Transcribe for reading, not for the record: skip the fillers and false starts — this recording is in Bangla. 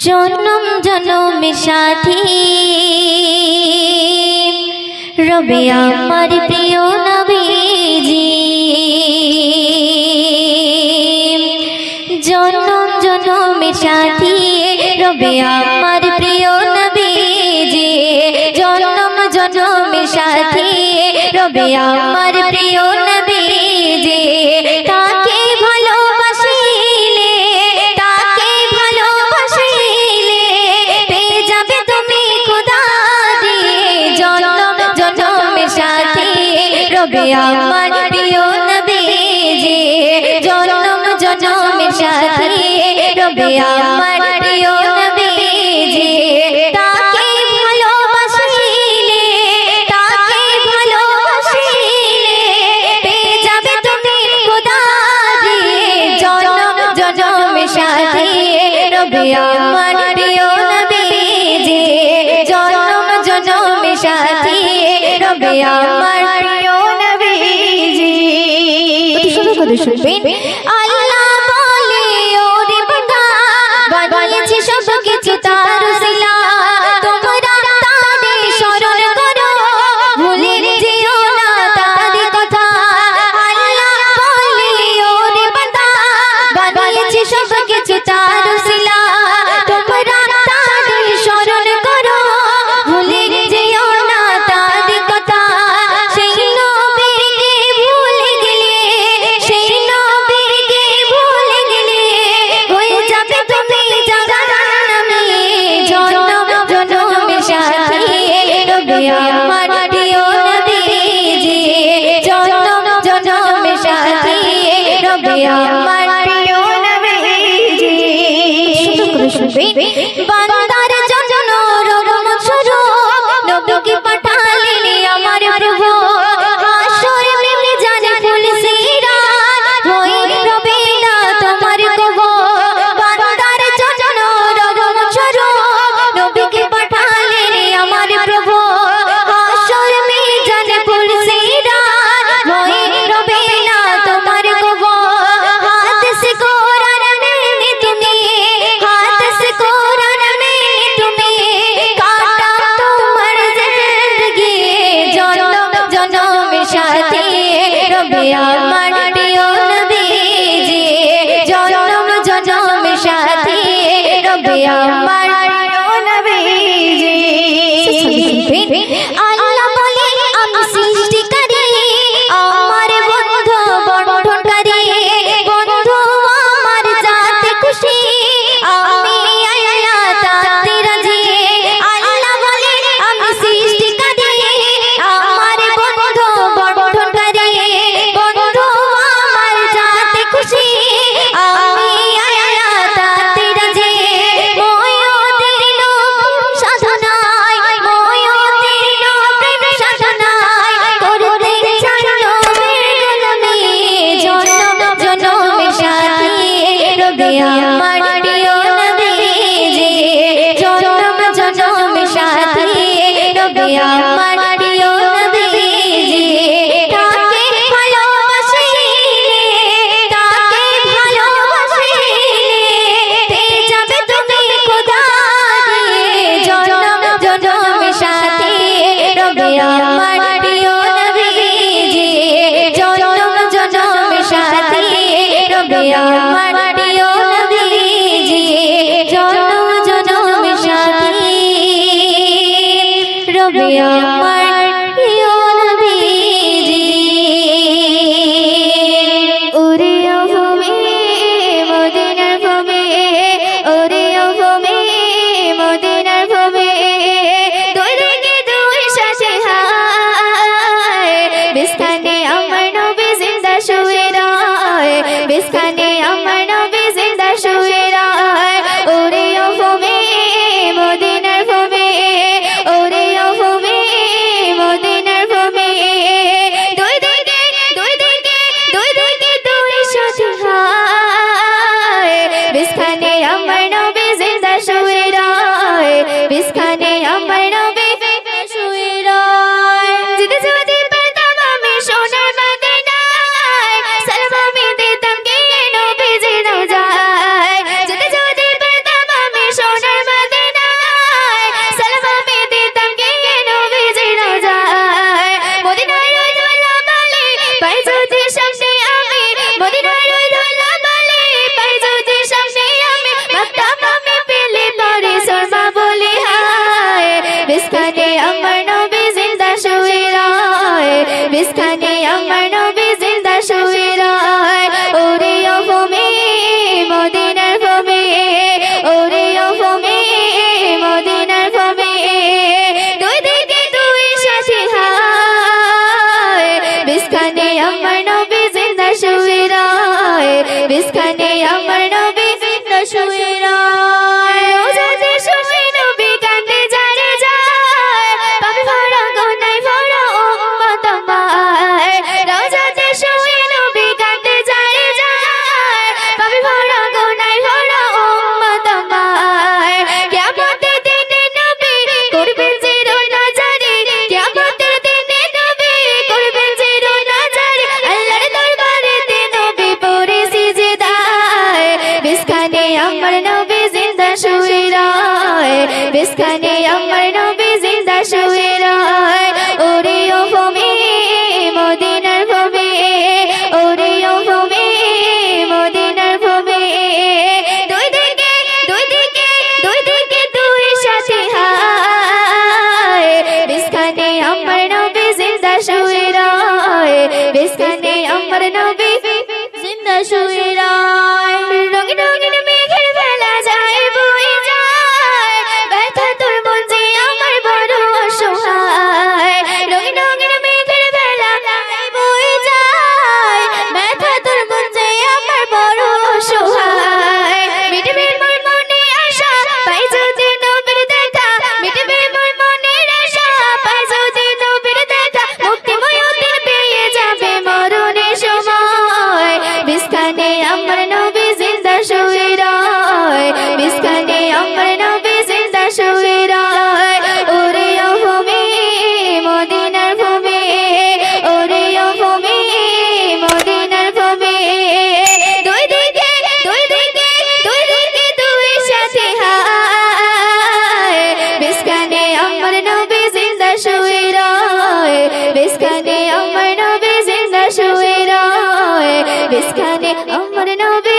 জনম জনমের সাথী রবে আমার প্রিয় নবীজি। জনম জনমের সাথী রবে আমার প্রিয় নবীজি। জনম জনমের সাথী রবে আমার প্রিয় নবীজি। তাকে ভালোবাসিলে তাকে ভালোবাসিলে পেয়ে যাবে তুমি খোদা দিয়ে। জনম জনমের সাথী রবে আমার প্রিয় নবীজি। জনম জনমের সাথী রবে আমার প্রিয় নবীজি। তাকে ভালোবাসিলে তাকে ভালোবাসিলে পেয়ে যাবে তুমি খোদা দিয়ে। জনম জনমের সাথী রবে আমার প্রিয় নবীজি। জনম জনমের সাথী রবে আমার প্রিয় নবীজি। শুরু করে শুনবেন। আল্লাহ বলে ওরে বান্দা বানিয়েছি সব কিছু তার উসিলা, তোমরা তারে স্মরণ করো ভুলে যেও না তার কথা। আল্লাহ বলে ওরে বান্দা বানিয়েছি সব কিছু তার উসিলা, তোমরা তারে স্মরণ করো ভুলে যেও না তার কথা। সেই নবীকে ভুলে গেলে সেই নবীকে ভুলে গেলে হয়ে যাবে তুমি জাহান্নামে। জনম জনমের সাথী রবে আমার প্রিয় নবীজি। জনম জনমের সাথী রবে আমার প্রিয় নবীজি। বান্দার জন্য রহমত স্বরূপ নবীকে পাঠালেন আমার প্রভু। হাসর মেলে জানে ফুল সিরাত হয়ে রবে না তোমার কবর। বান্দার জন্য রহমত স্বরূপ নবীকে পাঠালেন আমার প্রভু। হাসর মেলে জানে ফুল সিরাত হয়ে রবে না তোমার কবর। হাত সে কোরআন মেনে তুমি হাত সে কোরআন মেনে তুমি কাটা তোমার জিंदगी। জনম জনমের সাথী রবে আমার প্রিয় নবীজি। জনম জনমের সাথী রবে আমার প্রিয় নবীজি। আল্লাহ বলে আমি সৃষ্টিকারী আমার বন্ধু বন্ধনকারী। বন্ধু আমার যাতে খুশি আমি আল্লাহ তাতে রাজি। আল্লাহ বলে আমি সৃষ্টিকারী আমার বন্ধু বন্ধনকারী। বন্ধু আমার যাতে খুশি আমি আল্লাহ তাতে রাজি। ময়ূরীর সাধনায় ময়ূরীর সাধনায় করতে জানো বেগুনি। জনম জনমের সাথী রবে আমার প্রিয় নবীজি। জনম জনমের সাথী রবে আমার প্রিয় নবীজি। তাকে ভালোবাসিলে তাকে ভালোবাসিলে পেয়ে যাবে তুমি খোদা দিয়ে। জনম জনমের সাথী রবে আমার প্রিয় নবীজি। জনম জনমের সাথী রবে আমার প্রিয় নবীজি। জনম জনমের সাথী রবে আমার প্রিয় নবীজি। ওরে ভূমি মদিনার ভূমি ওরে ভূমি মদিনার ভূমি দুই দিকে দুই সাথে হায় বিস্তানে আমার নবী জিন্দা শুয়ে রয়। বিস্তানে আমার নবী জিন্দা শুয়ে রয়। ওরে ভূমি মদিনার ভূমি ওরে ভূমি বিস্কানে আমার নবী জিন্দা শুয়ে রয় ওরে ও ভূমি মদিনার ভূমি ওরে ও ভূমি মদিনার ভূমি দুই দিকে দুই সাথী হায় বিস্কানে আমার নবী জিন্দা শুয়ে রয় বিস্কানে আমার নবী জিন্দা শুয়ে রয় রোজাতে শুয়ে নবী কাঁদে যায় যায় পাপে ভরা গুনাহে ভরা উম্মত আমার রোজাতে শুয়ে নবী কাঁদে যায় যায় পাপে ভরা গুনাহে ভরা উম্মত আমার কিয়ামতের দিনে নবী করবেন জিরো নাজারি কিয়ামতের দিনে নবী করবেন জিরো নাজারি আল্লাহর দরবারেতে নবী পড়ে সিজদায় বিস্কানে আমার নবী জিন্দা শুয়ে রয় বিস্কানে আমার নবী জিন্দা শুয়ে রয় ওরে ও ভূমি মদিনার ভূমি ওরে ও ভূমি মদিনার ভূমি দুই দিকে দুই দিকে দুই দিকে দুই সাথী হায় বিস্কানে আমার নবী জিন্দা শুয়ে রয় বিস্কানে আমার নবী জিন্দা শুয়ে রয় রঙিন রঙিন মেঘের ভেলা যায় বয়ে যায় ব্যথা তোর মন যে আমার বড় অসহায় রঙিন রঙিন মেঘের ভেলা যায় বয়ে যায় ব্যথা তোর মন যে আমার বড় অসহায় মিটবে মোর মনে আশা পাই যদি নবীর দেখা মিটবে মোর মনের আশা পাই যদি নবীর দেখা মুক্তিময় দিন পেয়ে যাবে মরণের সময় বিস্কানে আমার নবী জিন্দা শুয়ে রয় বিস্কানে আমার নবী জিন্দা শুয়ে রয় ওরে ও ভূমি মদিনার ভূমি ওরে ও ভূমি মদিনার ভূমি দুই দিকে দুই দিকে দুই দিকে দুই সাথী হায় বিস্কানে আমার নবী জিন্দা শুয়ে রয় বিস্কানে আমার নবী জিন্দা শুয়ে রয় বিস্কানে আমার নবী